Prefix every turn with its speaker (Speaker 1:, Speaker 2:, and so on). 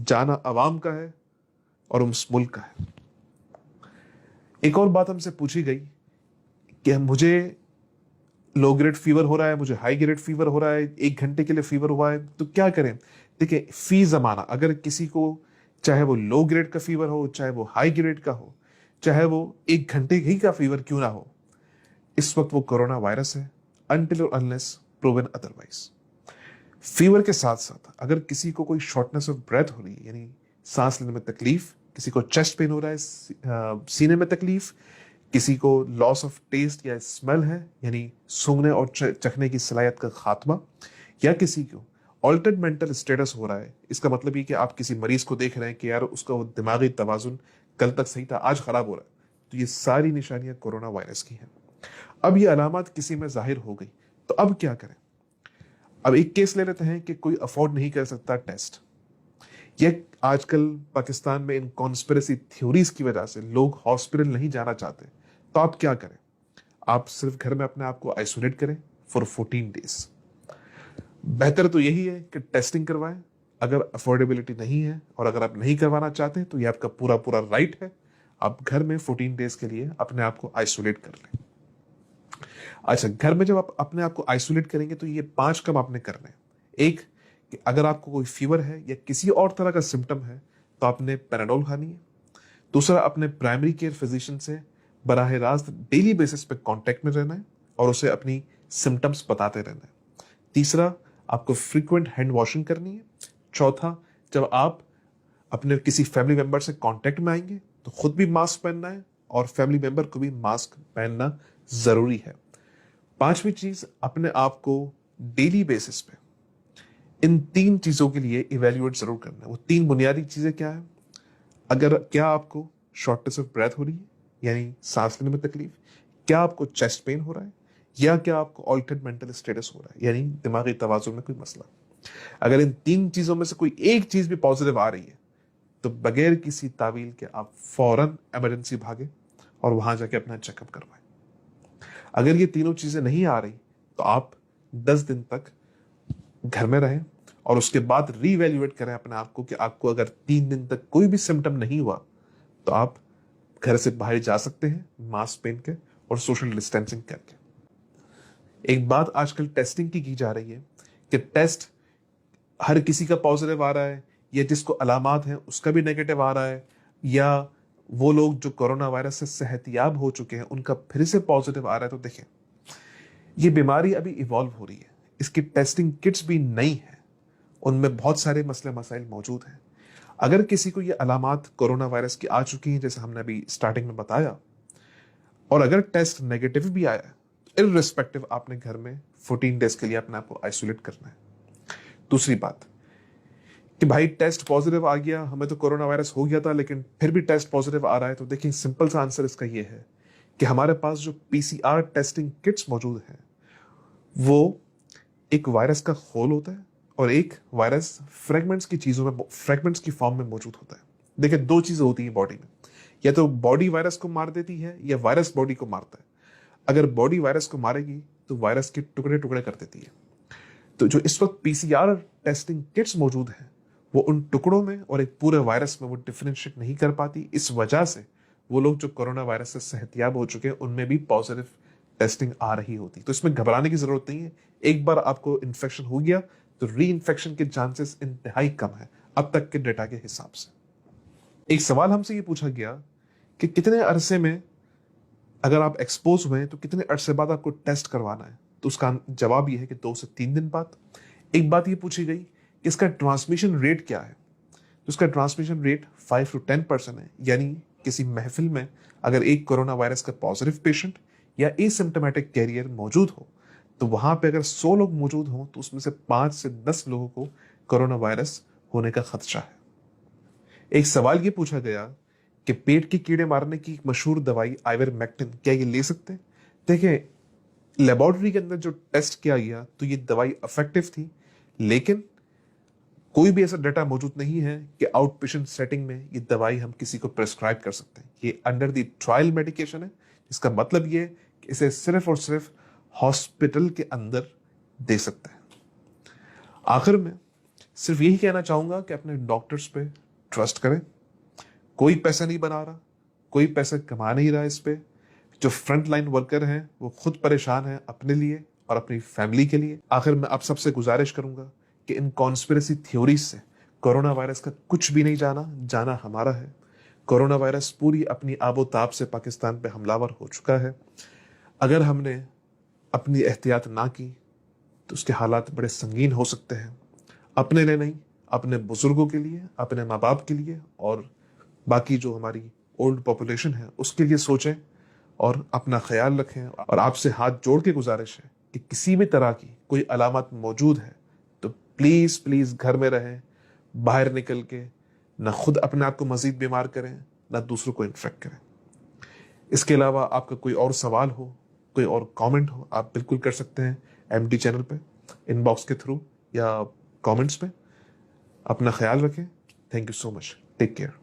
Speaker 1: जाना अवाम का है और उस मुल्क का है। एक और बात हमसे पूछी गई कि मुझे लो ग्रेड फीवर हो रहा है, मुझे हाई ग्रेड फीवर हो रहा है, 1 घंटे के लिए फीवर हुआ है, तो क्या करें। देखिए, फी जमाना अगर किसी को, चाहे वो लो ग्रेड का फीवर हो, चाहे वो हाई ग्रेड का हो, चाहे वो 1 घंटे ही का फीवर क्यों ना हो, इस वक्त वो कोरोना वायरस है, अनटिल और अनलेस प्रूवन अदरवाइज। फीवर के साथ साथ अगर किसी को कोई शॉर्टनेस ऑफ ब्रेथ हो रही है, यानी सांस लेने में तकलीफ, किसी को चेस्ट पेन हो रहा है, सीने में तकलीफ, किसी को लॉस ऑफ टेस्ट या स्मेल है, यानी सूंघने और चखने की सलाहियत का खात्मा, या किसी को ऑल्टर्ड मेंटल स्टेटस हो रहा है, इसका मतलब ये कि आप किसी मरीज को देख रहे हैं कि यार उसका वो दिमागी तवाजुन कल तक सही था, आज खराब हो रहा है, तो ये सारी निशानियां कोरोना वायरस की हैं। अब ये अलामत किसी में जाहिर हो गई, तो अब क्या करें। अब एक केस ले लेते हैं कि कोई अफोर्ड नहीं कर सकता टेस्ट। ये आजकल पाकिस्तान में इन कॉन्स्पिरेसी थ्योरीज की वजह से लोग हॉस्पिटल नहीं जाना चाहते, तो आप क्या करें। आप सिर्फ घर में अपने आप को आइसोलेट करें फॉर 14 डेज। बेहतर तो यही है कि टेस्टिंग करवाएं। अगर अफोर्डेबिलिटी नहीं है और अगर आप नहीं करवाना चाहते तो ये आपका पूरा पूरा राइट है, आप घर में 14 डेज के लिए अपने आप को आइसोलेट कर लें। अच्छा, घर में जब आप अपने आप को आइसोलेट करेंगे तो ये 5 काम आपने करने हैं। एक, कि अगर आपको कोई फीवर है या किसी और तरह का सिम्टम है तो आपने पैराडोल खानी है। दूसरा, अपने प्राइमरी केयर फिजिशियन से बराह रास्त डेली बेसिस पे कांटेक्ट में रहना है और उसे अपनी सिम्टम्स बताते रहना है। तीसरा, आपको फ्रीक्वेंट हैंड वॉशिंग करनी है। चौथा, जब आप अपने किसी फैमिली मेंबर से कांटेक्ट में आएंगे तो खुद भी मास्क पहनना है और फैमिली मेंबर को भी मास्क पहनना जरूरी है। पांचवी चीज, अपने आप को डेली बेसिस पे इन 3 चीजों के लिए इवेल्युएट जरूर करना है। वो 3 बुनियादी चीजें क्या है। अगर क्या आपको शॉर्टनेस ऑफ ब्रेथ हो रही है, यानी सांस लेने में तकलीफ, क्या आपको चेस्ट पेन हो रहा है, या क्या आपको ऑल्टर्ड मेंटल स्टेटस हो रहा है, यानी दिमागी तवाजुन में कोई मसला। अगर इन 3 चीजों में से कोई एक चीज भी पॉजिटिव आ रही है तो बगैर किसी तावील के आप फौरन इमरजेंसी भागे और वहां जाके अपना चेकअप करवाएं। अगर ये तीनों चीजें नहीं आ रही तो आप 10 दिन तक घर में रहें और उसके बाद रीवैल्यूएट करें अपने आप को कि आपको अगर 3 दिन तक कोई भी सिम्टम नहीं हुआ तो आप घर से बाहर जा सकते हैं मास्क पहन के और सोशल डिस्टेंसिंग करके। एक बात आजकल टेस्टिंग की जा रही है कि टेस्ट हर किसी का पॉजिटिव आ रहा है, या जिसको अलामात हैं उसका भी नेगेटिव आ रहा है, या वो लोग जो कोरोना वायरस से सेहतियाब हो चुके हैं उनका फिर से पॉजिटिव आ रहा है। तो देखें, ये बीमारी अभी इवॉल्व हो रही है, इसकी टेस्टिंग किट्स भी नई है, उनमें बहुत सारे मसले मसाइल मौजूद हैं। अगर किसी को ये अलामात कोरोना वायरस की आ चुकी हैं जैसे हमने अभी स्टार्टिंग में बताया, और अगर टेस्ट नेगेटिव भी आया, इररिस्पेक्टिव आपने घर में 14 डेज के लिए अपने आप को आइसोलेट करना है। दूसरी बात कि भाई टेस्ट पॉजिटिव आ गया, हमें तो कोरोना वायरस हो गया था लेकिन फिर भी टेस्ट पॉजिटिव आ रहा है, तो देखिए सिंपल सा आंसर इसका ये है कि हमारे पास जो पीसीआर टेस्टिंग किट्स मौजूद हैं वो एक वायरस का होल होता है और एक वायरस फ्रेगमेंट्स की चीजों में, फ्रेगमेंट्स की फॉर्म में मौजूद होता है। देखिए 2 चीजें होती हैं बॉडी में, या तो बॉडी वायरस को मार देती है या वायरस बॉडी को मारता है। अगर बॉडी वायरस को मारेगी तो वायरस के टुकड़े टुकड़े कर देती है। तो जो इस वक्त पीसीआर टेस्टिंग किट्स मौजूद हैं वो उन टुकड़ों में और एक पूरे वायरस में वो डिफरेंशिएट नहीं कर पाती। इस वजह से वो लोग जो कोरोना वायरस से सेहतियाब हो चुके हैं उनमें भी पॉजिटिव टेस्टिंग आ रही होती। तो इसमें घबराने की जरूरत नहीं है। एक बार आपको इन्फेक्शन हो गया तो री इन्फेक्शन के चांसेस इंतहाई कम है अब तक के डेटा के हिसाब से। एक सवाल हमसे ये पूछा गया कि कितने अरसे में, अगर आप एक्सपोज हुए तो कितने अरसे बाद आपको टेस्ट करवाना है, तो उसका जवाब ये है कि 2 से 3 दिन बाद। एक बात ये पूछी गई कि इसका ट्रांसमिशन रेट क्या है, तो इसका ट्रांसमिशन रेट 5 to 10% है। यानी किसी महफिल में अगर एक कोरोना वायरस का पॉजिटिव पेशेंट या एसिम्प्टोमेटिक कैरियर मौजूद हो तो वहां पे अगर 100 लोग मौजूद हों तो उसमें से 5 से 10 लोगों को कोरोना वायरस होने का खदशा है। एक सवाल ये पूछा गया कि पेट के कीड़े मारने की मशहूर दवाई आइवरमेक्टिन क्या ये ले सकते हैं। देखिए, लेबोरेटरी के अंदर जो टेस्ट किया गया तो ये दवाई इफेक्टिव थी, लेकिन कोई भी ऐसा डाटा मौजूद नहीं है कि आउट पेशेंट सेटिंग में ये दवाई हम किसी को प्रेस्क्राइब कर सकते हैं। ये अंडर द ट्रायल मेडिकेशन है। इसका मतलब ये है कि इसे सिर्फ और सिर्फ हॉस्पिटल के अंदर दे सकते हैं। आखिर में सिर्फ यही कहना चाहूंगा कि अपने डॉक्टर्स पे ट्रस्ट करें। कोई पैसा नहीं बना रहा, कोई पैसा कमा नहीं रहा इस पे। जो फ्रंट लाइन वर्कर हैं वो खुद परेशान हैं अपने लिए और अपनी फैमिली के लिए। आखिर मैं आप सबसे गुजारिश करूंगा कि इन कॉन्स्पिरेसी थ्योरीज से कोरोना वायरस का कुछ भी नहीं जाना हमारा है। कोरोना वायरस पूरी अपनी आबोताब से पाकिस्तान पे हमलावर हो चुका है। अगर हमने अपनी एहतियात ना की तो उसके हालात बड़े संगीन हो सकते हैं। अपने लिए नहीं, अपने बुजुर्गों के लिए, अपने माँ बाप के लिए और बाकी जो हमारी ओल्ड पॉपुलेशन है उसके लिए सोचें और अपना ख्याल रखें। और आपसे हाथ जोड़ के गुजारिश है कि किसी भी तरह की कोई अलामत मौजूद है तो प्लीज प्लीज घर में रहें। बाहर निकल के ना खुद अपने आप को मजीद बीमार करें, ना दूसरों को इन्फेक्ट करें। इसके अलावा आपका कोई और सवाल हो, कोई और कमेंट हो, आप बिल्कुल कर सकते हैं एमडी चैनल पे, इनबॉक्स के थ्रू या कमेंट्स पे। अपना ख्याल रखें। Thank you so much. Take care.